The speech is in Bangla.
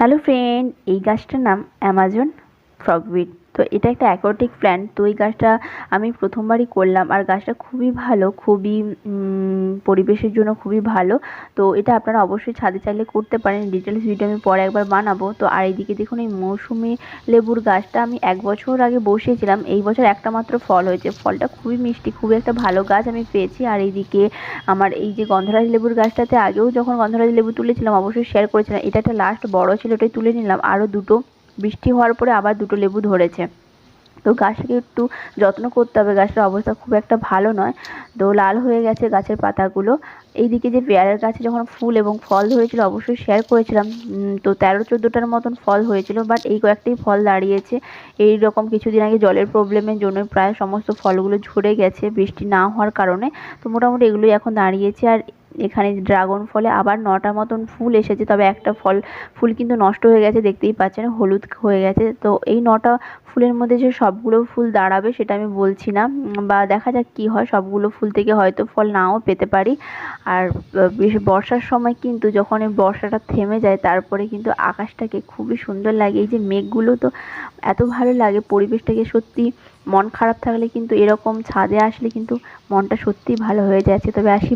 হ্যালো ফ্রেন্ড, এই গাছটার নাম অ্যামাজন ফ্রগউইড। তো এটা একটা অ্যাকোয়াটিক প্ল্যান্ট। তো এই গাছটা আমি প্রথমবারই করলাম, আর গাছটা খুবই ভালো, খুবই পরিবেশের জন্য খুবই ভালো। তো এটা আপনারা অবশ্যই ছাদে চাইলে করতে পারেন। ডিটেলস ভিডিও আমি পরে একবার বানাবো। তো আর এইদিকে দেখুন, এই মৌসুমি লেবুর গাছটা আমি 1 বছর আগে বসিয়েছিলাম। এই বছর একটা মাত্র ফল হয়েছে। ফলটা খুবই মিষ্টি, খুবই একটা ভালো গাছ আমি পেয়েছি। আর এইদিকে আমার এই যে গন্ধরাজ লেবুর গাছটাতে আগেও যখন গন্ধরাজ লেবু তুলেছিলাম অবশ্যই শেয়ার করেছিলাম। এটা একটা লাস্ট বড় ছিল, ওটাই তুলে নিলাম। আরও দুটো বৃষ্টি হওয়ার পরে আবার দুটো লেবু ধরেছে। তো গাছটাকে একটু যত্ন করতে হবে, গাছটার অবস্থা খুব একটা ভালো নয়। তো লাল হয়ে গেছে গাছের পাতাগুলো। এইদিকে যে পেয়ারার গাছে যখন ফুল এবং ফল ধরেছিল অবশ্যই শেয়ার করেছিলাম। তো 13-14টার মতন ফল হয়েছিল, বাট এই কয়েকটাই ফল দাঁড়িয়েছে। এই রকম কিছুদিন আগে জলের প্রবলেমের জন্য প্রায় সমস্ত ফলগুলো ঝরে গেছে বৃষ্টি না হওয়ার কারণে। তো মোটামুটি এগুলোই এখন দাঁড়িয়েছে। আর এখানে ড্রাগন ফলে আবার 9টা মতন ফুল এসেছে, তবে একটা ফুল কিন্তু নষ্ট হয়ে গেছে, দেখতেই পাচ্ছেন হলুদ হয়ে গেছে। তো এই 9টা ফুলের মধ্যে যে সবগুলো ফুল দাঁড়াবে সেটা আমি বলছি না, বা দেখা যাক কী হয়। সবগুলো ফুল থেকে হয়তো ফল নাও পেতে পারি। আর বেশ বর্ষার সময় কিন্তু যখন এই বর্ষাটা থেমে যায় তারপরে কিন্তু আকাশটাকে খুবই সুন্দর লাগে। এই যে মেঘগুলো তো এত ভালো লাগে, পরিবেশটাকে সত্যি। মন খারাপ থাকলে কিন্তু এরকম ছাদে আসলে কিন্তু মনটা সত্যিই ভালো হয়ে যাচ্ছে। তবে আসি।